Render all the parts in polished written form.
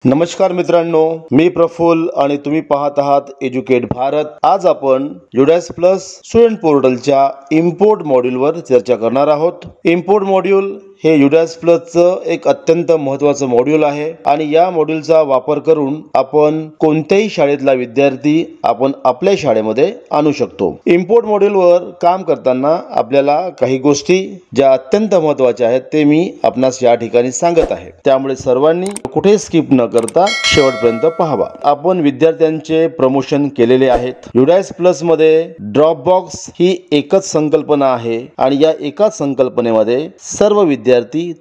नमस्कार मित्रांनो, मी प्रफुल्ल आणि तुम्ही पाहत आहात एज्युकेट भारत। आज आपण युडास प्लस स्टुडंट पोर्टलच्या इम्पोर्ट मॉड्यूलवर चर्चा करणार आहोत। इम्पोर्ट मॉड्यूल हे युडास प्लसचं एक अत्यंत महत्त्वाचं मॉड्यूल आहे आणि या मॉड्यूलचा वापर करून आपण कोणत्याही शाळेतला विद्यार्थी आपण आपल्या शाळेमध्ये आणू शकतो। इम्पोर्ट मॉड्यूलवर काम करताना आपल्याला काही गोष्टी ज्या अत्यंत महत्त्वाच्या आहेत ते मी आपणास या ठिकाणी सांगत आहे, त्यामुळे सर्वांनी कुठे स्किप न करता शेवटपर्यंत पाहावा। आपण विद्यार्थ्यांचे प्रमोशन केलेले आहेत। युडास प्लस मध्ये ड्रॉप बॉक्स ही एकच संकल्पना आहे आणि या एकाच संकल्पनेमध्ये सर्व विद्यार्थी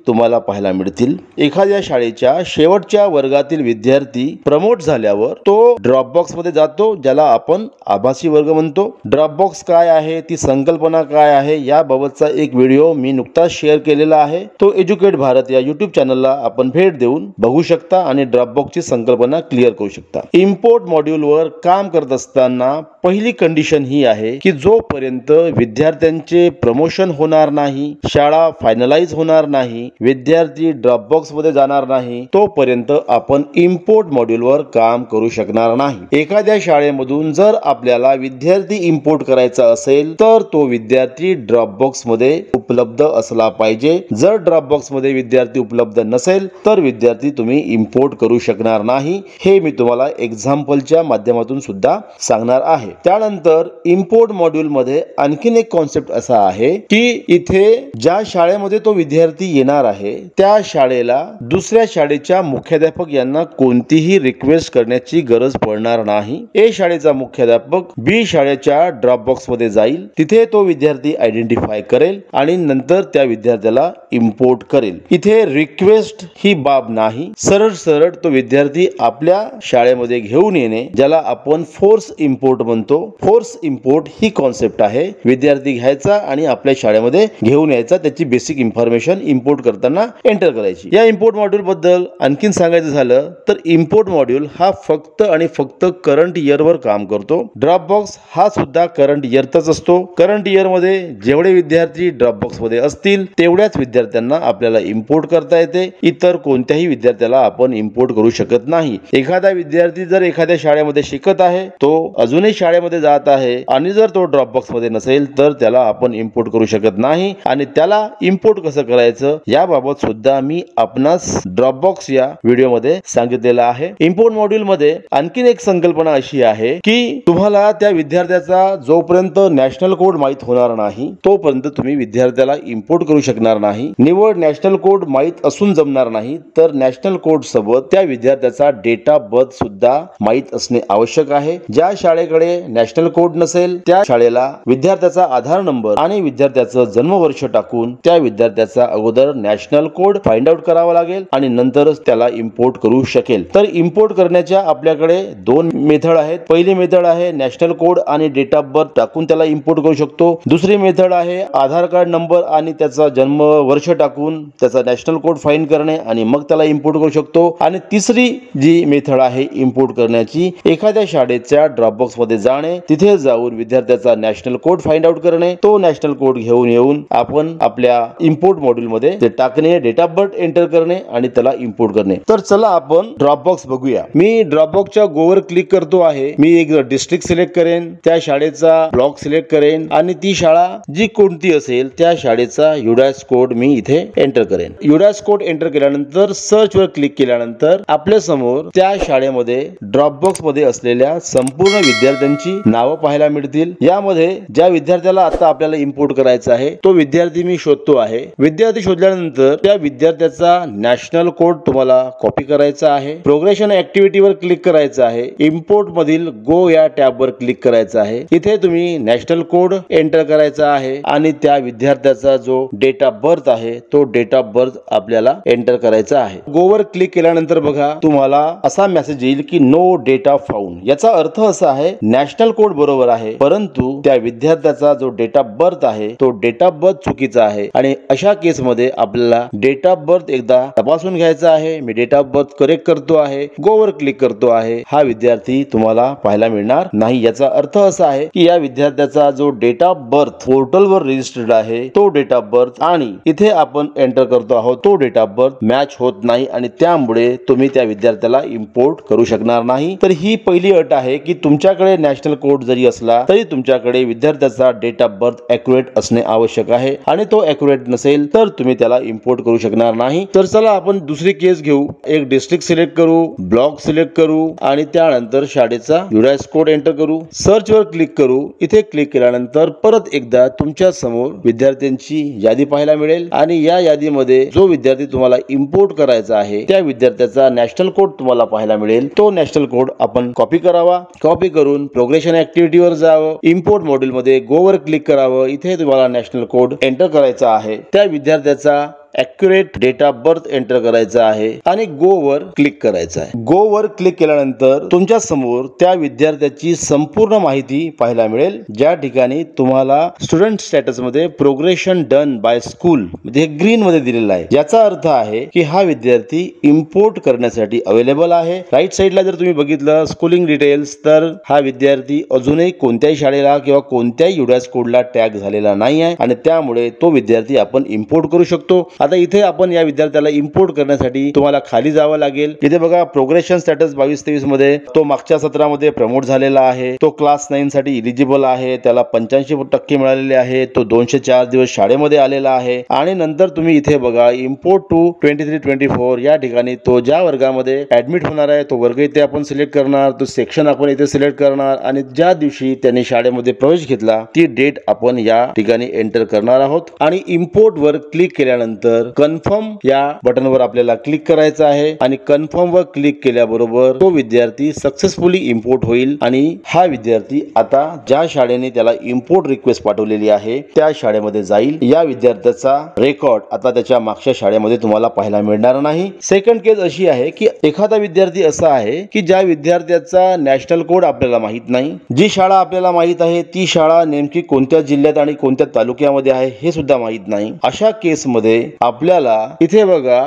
तुम्हाला पाहायला मिळतील। एखाद्या शाळेच्या शेवटच्या वर्गातील विद्यार्थी प्रमोट झाल्यावर तो ड्रॉप बॉक्स मध्ये जातो, ज्याला आपण आभासी वर्ग म्हणतो। ड्रॉप बॉक्स काय आहे, ती संकल्पना काय आहे याबाबतचा एक व्हिडिओ मी नुकताच शेअर केलेला आहे। तो एज्युकेट भारत या YouTube चॅनलला आपण भेट देऊन बघू शकता आणि ड्रॉप बॉक्सची संकल्पना क्लिअर करू शकता। इम्पोर्ट मॉड्यूलवर काम करत असताना पहिली कंडिशन ही आहे की जोपर्यंत विद्यार्थ्यांचे प्रमोशन होणार नाही, शाळा फायनलाइज होणार नाही, विद्यार्थी ड्रॉप बॉक्स मध्ये जाणार नाही, तोपर्यंत आपण इम्पोर्ट मॉड्यूलवर काम करू शकणार नाही। एखाद्या शाळेमधून जर आपल्याला विद्यार्थी इम्पोर्ट करायचा असेल तर तो विद्यार्थी ड्रॉप बॉक्स मध्ये उपलब्ध असला पाहिजे। जर ड्रॉप बॉक्स मध्ये विद्यार्थी उपलब्ध नसेल तर विद्यार्थी तुम्ही इम्पोर्ट करू शकणार नाही। हे मी तुम्हाला एक्झाम्पलच्या माध्यमातून सुद्धा सांगणार आहे। त्यानंतर इम्पोर्ट मॉड्यूल मध्ये आणखीन एक कॉन्सेप्ट असा आहे की इथे ज्या शाळेमध्ये तो विद्यार्थी येणार आहे त्या शाळेला दुसऱ्या शाळेच्या मुख्याध्यापक यांना कोणतीही रिक्वेस्ट करण्याची गरज पडणार नाही। ए शाळेचा मुख्याध्यापक बी शाळेच्या ड्रॉप बॉक्स मध्ये जाईल, तिथे तो विद्यार्थी आयडेंटिफाय करेल आणि नंतर त्या विद्यार्थ्याला इम्पोर्ट करेल। इथे रिक्वेस्ट ही बाब नाही, सरळ सरळ तो विद्यार्थी आपल्या शाळेमध्ये घेऊन येणे, ज्याला आपण फोर्स इम्पोर्ट म्हणतो। फोर्स इम्पोर्ट ही कॉन्सेप्ट आहे। विद्यार्थी घ्यायचा आणि आपल्या शाळेमध्ये घेऊन यायचा, त्याची बेसिक इन्फॉर्मेशन इम्पोर्ट करताना एंटर करायची। या इम्पोर्ट मॉड्यूल बद्दल आणखीन सांगायचं झालं तर इम्पोर्ट मॉड्यूल हा फक्त आणि फक्त करंट इयर वर काम करतो। ड्रॉप बॉक्स हा सुद्धा करंट इयरचाच असतो। करंट इयर मध्ये जेवढे विद्यार्थी ड्रॉप बॉक्स मध्ये असतील तेवढ्याच विद्यार्थ्यांना आपल्याला इम्पोर्ट करता येते। इतर कोणत्याही विद्यार्थ्याला आपण इम्पोर्ट करू शकत नाही। एखादा विद्यार्थी जर एखाद्या शाळेमध्ये शिकत आहे, तो अजूनही शाळेमध्ये जात आहे आणि जर तो ड्रॉप बॉक्स मध्ये नसेल तर त्याला आपण इम्पोर्ट करू शकत नाही आणि त्याला इम्पोर्ट कसं करायचं याबाबत सुद्धा मी आपणास ड्रॉप बॉक्स या व्हिडिओ मध्ये सांगितलेलं आहे। इम्पोर्ट मॉड्यूल मध्ये आणखीन एक संकल्पना अशी आहे की तुम्हाला त्या विद्यार्थ्याचा जोपर्यंत नॅशनल कोड माहित होणार नाही तोपर्यंत तुम्ही विद्यार्थ्याला इम्पोर्ट करू शकणार नाही। निवड नॅशनल कोड माहित असून जमणार नाही तर नॅशनल कोड सोबत त्या विद्यार्थ्याचा डेट ऑफ बर्थ सुद्धा माहित असणे आवश्यक आहे। ज्या शाळेकडे नॅशनल कोड नसेल त्या शाळेला विद्यार्थ्याचा आधार नंबर आणि विद्यार्थ्याचं जन्मवर्ष टाकून त्या विद्यार्थ्याचा अगोदर नॅशनल कोड फाइंड आउट करावा लागेल आणि नंतरच त्याला इम्पोर्ट करू शकेल। तर इम्पोर्ट करण्याच्या आपल्याकडे दोन मेथड आहेत। पहिली मेथड आहे नॅशनल कोड आणि डेट ऑफ बर्थ टाकून त्याला इम्पोर्ट करू शकतो। दुसरी मेथड आहे आधार कार्ड नंबर आणि त्याचा जन्म वर्ष टाकून त्याचा नॅशनल कोड फाइंड करणे आणि मग त्याला इम्पोर्ट करू शकतो। आणि तिसरी जी मेथड आहे इम्पोर्ट करण्याची, एखाद्या शाळेच्या ड्रॉप बॉक्स मध्ये जाणे, तिथे जाऊन विद्यार्थ्याचा नॅशनल कोड फाइंड आउट करणे, तो नॅशनल कोड घेऊन येऊन आपण आपल्या इम्पोर्ट मॉड्यूल मध्ये ते टाकणे, डेट ऑफ बर्थ एंटर करणे आणि त्याला इम्पोर्ट करणे। तर चला आपण ड्रॉप बॉक्स बघूया। मी ड्रॉप बॉक्सच्या गोवर क्लिक करतो आहे। मी एक डिस्ट्रिक्ट सिलेक्ट करेन, त्या शाळेचा ब्लॉक सिलेक्ट करेन आणि ती शाळा जी कोणती असेल त्या शाळेचा युडास कोड मी इथे एंटर करेन। युडास कोड एंटर केल्यानंतर सर्च वर क्लिक केल्यानंतर आपल्या समोर त्या शाळेमध्ये ड्रॉप बॉक्स मध्ये असलेल्या संपूर्ण विद्यार्थ्यांची नावं पाहायला मिळतील। यामध्ये ज्या विद्यार्थ्याला आता आपल्याला इम्पोर्ट करायचा आहे तो विद्यार्थी मी शोधतो आहे। विद्यार्थी शोधल्यानंतर त्या विद्यार्थ्याचा नॅशनल कोड तुम्हाला कॉपी करायचा आहे। प्रोग्रेशन ऍक्टिव्हिटी वर क्लिक करायचं आहे। इम्पोर्ट मधील गो या टॅब वर क्लिक करायचं आहे। इथे तुम्ही नॅशनल कोड एंटर करायचा आहे आणि त्या विद्यार्थ्याचा जो डेट ऑफ बर्थ आहे तो डेट ऑफ बर्थ आपल्याला एंटर करायचा आहे। गो वर क्लिक केल्यानंतर बघा तुम्हाला असा मेसेज येईल की नो डेटा फाउंड। याचा अर्थ असा आहे नॅशनल कोड बरोबर आहे, परंतु त्या विद्यार्थ्याचा जो डेट ऑफ बर्थ आहे तो डेट ऑफ बर्थ चुकीचा आहे आणि अशा केस मध्ये आपल्याला डेट ऑफ बर्थ एकदा तपासून घ्यायचा आहे. मी डेट ऑफ बर्थ करेक्ट करतो आहे, गो वर क्लिक करतो आहे. हा विद्यार्थी तुम्हाला पाहायला मिळणार नाही. याचा अर्थ असा आहे की या विद्यार्थ्याचा जो डेट ऑफ बर्थ पोर्टल वर रजिस्टर्ड आहे तो डेट ऑफ बर्थ आणि इथे आपण एंटर करतो आहोत तो डेट ऑफ बर्थ मॅच होत नाही आणि त्यामुळे तुम्ही त्या विद्यार्थ्याला इम्पोर्ट करू शकणार नाही. तर ही पहिली अट आहे की तुमच्याकडे नॅशनल कोड जरी असला तरी तुमच्याकडे विद्यार्थ्याचा डेट ऑफ बर्थ ॲक्युरेट असणे आवश्यक आहे आणि तो ॲक्युरेट नसेल तर तुम्ही त्याला इम्पोर्ट करू शकणार नाही. तर चला आपण दुसरी केस घेऊ. एक डिस्ट्रिक्ट सिलेक्ट करू, ब्लॉक सिलेक्ट करू आणि त्यानंतर शाळेचा युडायस कोड एंटर करू. सर्च वर क्लिक करू. इथे क्लिक केल्यानंतर परत एकदा तुमच्या समोर विद्यार्थ्यांची यादी पाहायला मिळेल आणि या यादीमध्ये जो विद्यार्थी तुम्हाला इम्पोर्ट करायचा आहे त्या विद्यार्थ्याचा नॅशनल कोड तुम्हाला पाहायला मिळेल. तो नॅशनल कोड आपण कॉपी करावा. कॉपी करून प्रोग्रेशन ऍक्टिव्हिटी वर जावं. इम्पोर्ट मॉड्यूल मध्ये गो वर क्लिक करावं. इथे तुम्हाला नॅशनल कोड एंटर करायचा आहे. त्या विद्यार्थ्याचा accurate date of birth enter करायचा आहे आणि गो वर क्लिक करायचं आहे. गो वर क्लिक केल्यानंतर तुमच्या समोर त्या विद्यार्थ्याची संपूर्ण माहिती पाहायला मिळेल. ज्या ठिकाणी तुम्हाला स्टुडंट स्टेटस मध्ये प्रोग्रेशन डन बाय स्कूल म्हणजे ग्रीन मध्ये दिलेला आहे. याचा अर्थ आहे की हा विद्यार्थी इम्पोर्ट करण्यासाठी अवेलेबल आहे. राईट साइडला जर तुम्ही बघितलं स्कूलिंग डिटेल्स तर हा विद्यार्थी अजूनही कोणत्याही शाळेला किंवा कोणत्याही युडायस कोडला टॅग झालेला नाही आहे आणि त्यामुळे तो विद्यार्थी आपण इम्पोर्ट करू शकतो. आता इथे आपण या विद्यार्थ्याला इम्पोर्ट करण्यासाठी तुम्हाला खाली जावं लागेल. इथे बघा प्रोग्रेशन स्टेटस 22-23 मध्ये तो मागच्या सत्रामध्ये प्रमोट झालेला आहे. तो क्लास 9 साठी इलिजिबल आहे. त्याला 85% मिळालेले आहे. तो 204 दिवस शाळेमध्ये आलेला आहे आणि नंतर तुम्ही इथे बघा इम्पोर्ट टू 23-24 या ठिकाणी तो ज्या वर्गामध्ये ऍडमिट होणार आहे तो वर्ग इथे आपण सिलेक्ट करणार. तो सेक्शन आपण इथे सिलेक्ट करणार आणि ज्या दिवशी त्यांनी शाळेमध्ये प्रवेश घेतला ती डेट आपण या ठिकाणी एंटर करणार आहोत आणि इम्पोर्ट वर क्लिक केल्यानंतर कन्फर्म या बटनवर आपल्याला क्लिक करायचं आहे आणि कन्फर्म वर क्लिक केल्याबरोबर तो विद्यार्थी सक्सेसफुली इम्पोर्ट होईल आणि हा विद्यार्थी आता ज्या शाळेने त्याला इम्पोर्ट रिक्वेस्ट पाठवलेली आहे त्या शाळेमध्ये जाईल. या विद्यार्थ्याचा रेकॉर्ड आता त्याच्या मागच्या शाळेमध्ये तुम्हाला पाहायला मिळणार नाही. सेकंड केस अशी आहे की एखादा विद्यार्थी असा आहे की ज्या विद्यार्थ्याचा नॅशनल कोड आपल्याला माहित नाही. जी शाळा आपल्याला माहित आहे ती शाळा नेमकी कोणत्या जिल्ह्यात आणि कोणत्या तालुक्यामध्ये आहे हे सुद्धा माहित नाही. अशा केस मध्ये आपल्याला इथे बघा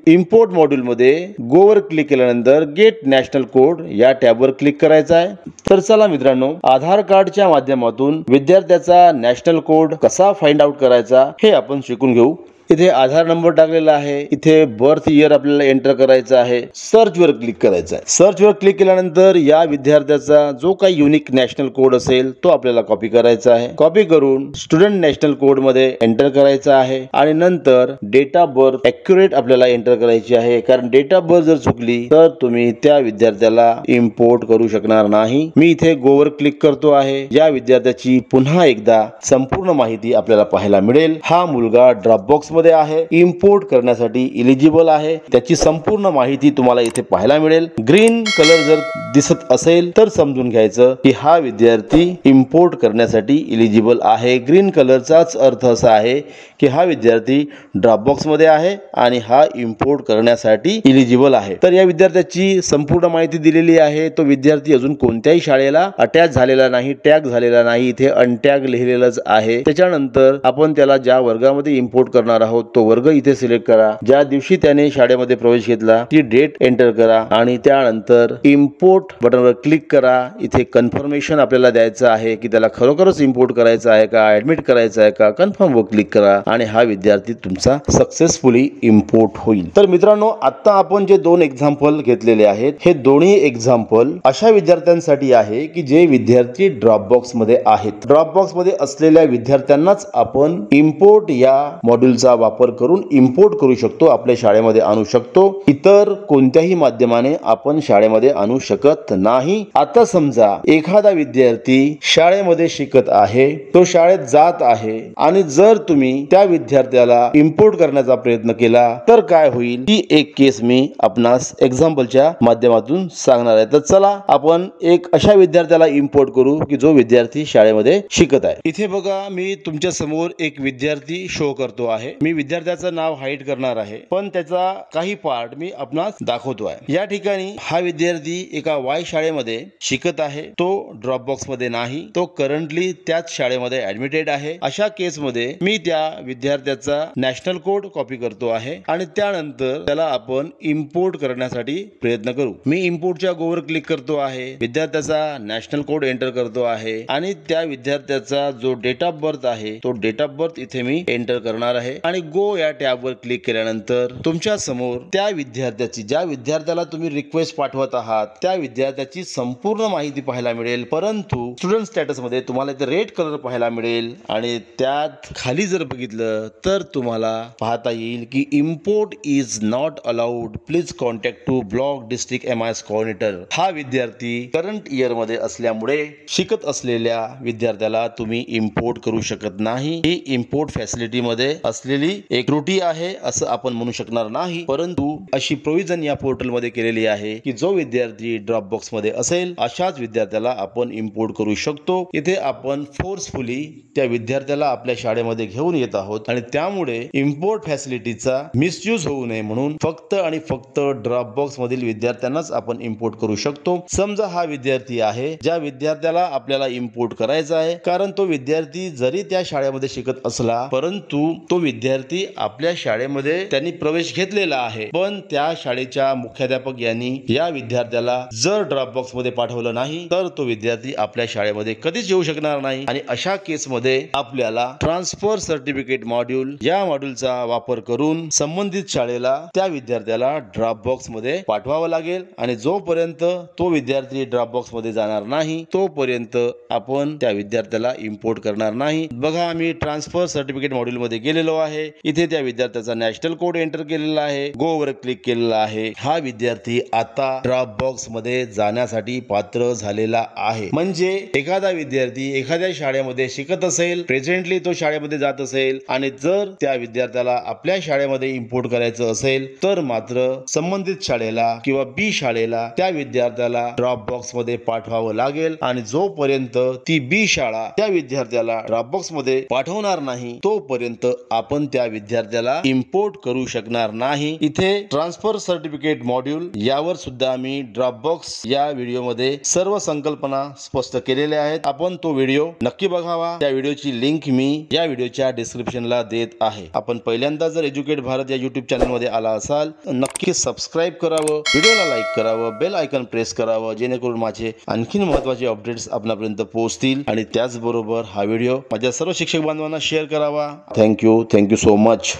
इम्पोर्ट मॉड्यूल मध्ये गो वर क्लिक केल्यानंतर गेट नॅशनल कोड या टॅब वर क्लिक करायचा आहे. तर चला मित्रांनो, आधार कार्डच्या माध्यमातून विद्यार्थ्याचा नॅशनल कोड कसा फाइंड आउट करायचा हे आपण शिकून घेऊ. इथे आधार नंबर टाकलेला आहे. इथे बर्थ इयर आपल्याला एंटर करायचा आहे. सर्च वर क्लिक करायचं आहे. सर्च वर क्लिक केल्यानंतर या विद्यार्थ्याचा जो काही युनिक नॅशनल कोड असेल तो आपल्याला कॉपी करायचा आहे. कॉपी करून स्टुडंट नॅशनल कोड मध्ये एंटर करायचा आहे आणि नंतर डेट ऑफ बर्थ ॲक्युरेट आपल्याला एंटर करायची आहे. कारण डेट ऑफ बर्थ जर चुकली तर तुम्ही त्या विद्यार्थ्याला इम्पोर्ट करू शकणार नाही. मी इथे गो वर क्लिक करतो आहे. या विद्यार्थ्याची पुन्हा एकदा संपूर्ण माहिती आपल्याला पाहायला मिळेल. हा मुलगा ड्रॉपबॉक्स मध्ये आहे. इम्पोर्ट करण्यासाठी इलिजिबल आहे. त्याची संपूर्ण माहिती तुम्हाला इथे पाहायला मिळेल. ग्रीन कलर जर दिसत असेल तर समजून घ्यायचं की हा विद्यार्थी इम्पोर्ट करण्यासाठी इलिजिबल आहे. ग्रीन कलरचाच अर्थ असा आहे की हा विद्यार्थी ड्रॉपबॉक्स मध्ये आहे आणि हा इम्पोर्ट करण्यासाठी इलिजिबल आहे. तर या विद्यार्थ्याची संपूर्ण माहिती दिलेली आहे. तो विद्यार्थी अजून कोणत्याही शाळेला अटॅच झालेला नाही, टॅग झालेला नाही. इथे अनटॅग लिहिलेलंच आहे. त्याच्यानंतर आपण त्याला ज्या वर्गामध्ये इम्पोर्ट करणार आहोत तो वर्ग इथे सिलेक्ट करा. ज्या दिवशी त्याने शाळेमध्ये प्रवेश घेतला ती डेट एंटर करा आणि त्यानंतर इम्पोर्ट बटनवर क्लिक करा. इथे कन्फर्मेशन आपल्याला द्यायचं आहे की त्याला खरोखरच इम्पोर्ट करायचं आहे का, ऍडमिट करायचं आहे का. कन्फर्म वर क्लिक करा आणि हा विद्यार्थी तुमचा सक्सेसफुली इम्पोर्ट होईल. तर मित्रांनो, आता आपण जे दोन एक्झाम्पल घेतलेले आहेत हे दोन्ही एक्झाम्पल अशा विद्यार्थ्यांसाठी आहे की जे विद्यार्थी ड्रॉपबॉक्स मध्ये आहेत. ड्रॉपबॉक्स मध्ये असलेल्या विद्यार्थ्यांनाच आपण इम्पोर्ट या मॉड्यूलचा वापर करून इम्पोर्ट करू शकतो, आपल्या शाळेमध्ये आणू शकतो. इतर कोणत्याही माध्यमाने आपण शाळेमध्ये आणू शकत नाही. आता समजा एखादा विद्यार्थी शाळेमध्ये शिकत आहे, तो शाळेत जात आहे आणि जर तुम्ही त्या विद्यार्थ्याला इम्पोर्ट करण्याचा प्रयत्न केला तर काय होईल ही एक केस मी आपणास एक्झाम्पलच्या माध्यमातून सांगणार आहे. तर चला आपण एक अशा विद्यार्थ्याला इम्पोर्ट करू की जो विद्यार्थी शाळेमध्ये शिकत आहे. इथे बघा मी तुमच्या समोर एक विद्यार्थी शो करतो आहे. मी विद्यार्थ्याचं नाव हाईड करणार आहे, पण त्याचा काही पार्ट मी आपणास दाखवतो आहे। या ठिकाणी हा विद्यार्थी एका वाय शाळेमध्ये शिकत आहे, तो ड्रॉपबॉक्स मध्ये नाही, तो करंटली त्याच शाळेमध्ये ऍडमिटेड आहे। अशा केस मध्ये मी त्या विद्यार्थ्याचा नॅशनल कोड कॉपी करतो आहे आणि त्यानंतर त्याला आपण इम्पोर्ट करण्यासाठी प्रयत्न करू। मी इम्पोर्टच्या गोवर क्लिक करतो आहे, विद्यार्थ्याचा नॅशनल कोड एंटर करतो आहे आणि त्या विद्यार्थ्याचा जो डेट ऑफ बर्थ आहे तो डेट ऑफ बर्थ इथे मी एंटर करणार आहे आणि गो या टॅबवर क्लिक केल्यानंतर तुमच्या समोर त्या विद्यार्थ्याची, ज्या विद्यार्थ्याला तुम्ही रिक्वेस्ट पाठवत आहात त्या विद्यार्थ्याची संपूर्ण माहिती पाहायला मिळेल, परंतु स्टुडंट स्टेटस मध्ये तुम्हाला इथे रेड कलर पाहायला मिळेल आणि त्यात खाली जर बघितलं तर तुम्हाला पाहता येईल की import is not allowed, please contact to block district MIS coordinator. हा विद्यार्थी करंट इयर मध्ये असल्यामुळे शिकत असलेल्या विद्यार्थ्याला तुम्ही इम्पोर्ट करू शकत नाही। ही इम्पोर्ट फॅसिलिटी मध्ये असलेली एक त्रुटी आहे असं आपण म्हणू शकणार नाही, परंतु अशी प्रोव्हिजन या पोर्टल मध्ये केलेली आहे की जो विद्यार्थी ड्रॉपबॉक्स मध्ये असेल अशाच विद्यार्थ्याला आपण इम्पोर्ट करू शकतो। इथे आपण फोर्सफुली त्या विद्यार्थ्याला आपल्या शाळेमध्ये घेऊन येत आहोत आणि त्यामुळे इम्पोर्ट फॅसिलिटीचा मिसयूज होऊ नये म्हणून फक्त आणि फक्त ड्रॉपबॉक्स मधील विद्यार्थ्यांनाच आपण इम्पोर्ट करू शकतो। समजा हा विद्यार्थी आहे ज्या विद्यार्थ्याला आपल्याला इम्पोर्ट करायचा आहे, कारण तो विद्यार्थी जरी त्या शाळेमध्ये शिकत असला परंतु तो विद्यार्थी आपल्या शाळेमध्ये त्यांनी प्रवेश घेतलेला आहे, पण त्या शाळेच्या मुख्याध्यापक यांनी या विद्यार्थ्याला जर ड्रॉपबॉक्स मध्ये पाठवलं नाही तर तो विद्यार्थी आपल्या शाळेमध्ये कधीच येऊ शकणार नाही आणि अशा केस मध्ये आपल्याला ट्रान्सफर सर्टिफिकेट मॉड्यूल या मॉड्यूलचा वापर करून संबंधित शाळेला त्या विद्यार्थ्याला ड्रॉपबॉक्स मध्ये पाठवावं लागेल आणि जोपर्यंत तो विद्यार्थी ड्रॉपबॉक्स मध्ये जाणार नाही तोपर्यंत आपण त्या विद्यार्थ्याला इम्पोर्ट करणार नाही। बघा मी ट्रान्सफर सर्टिफिकेट मॉड्यूल मध्ये गेलेलो आहे, इथे त्या विद्यार्थ्याचा नॅशनल कोड एंटर केलेला आहे, गो वर क्लिक केलेला आहे। हा विद्यार्थी आता ड्रॉपबॉक्स मध्ये जाण्यासाठी पात्र झालेला आहे। म्हणजे एखादा विद्यार्थी एखाद्या शाळेमध्ये शिकत असेल, प्रेझेंटली तो शाळेमध्ये जात असेल आणि जर त्या विद्यार्थ्याला आपल्या शाळेमध्ये इम्पोर्ट करायचं असेल तर मात्र संबंधित शाळेला किंवा बी शाळेला त्या विद्यार्थ्याला ड्रॉपबॉक्स मध्ये पाठवावं लागेल आणि जोपर्यंत ती बी शाळा त्या विद्यार्थ्याला ड्रॉपबॉक्स मध्ये पाठवणार नाही तोपर्यंत आपण त्या विद्यार्थ्याला इम्पोर्ट करू शकणार नाही। इथे ट्रान्सफर सर्टिफिकेट मॉड्यूल यावर सुद्धा मी ड्रॉपबॉक्स या व्हिडिओ मध्ये सर्व संकल्पना स्पष्ट केलेल्या आहेत, आपण तो व्हिडिओ नक्की बघावा। त्या व्हिडिओची लिंक मी या व्हिडिओच्या डिस्क्रिप्शनला देत आहे। आपण पहिल्यांदा जर एज्युकेट भारत या YouTube चॅनल मध्ये आला असाल नक्की सबस्क्राइब करावं, व्हिडिओला लाईक करावं, बेल आयकॉन प्रेस करावं जेणेकरून माझे आणखीन महत्त्वाचे अपडेट्स आपल्यापर्यंत पोहोचतील आणि त्याचबरोबर हा व्हिडिओ माझ्या सर्व शिक्षक बांधवांना शेअर करावा। Thank you so much.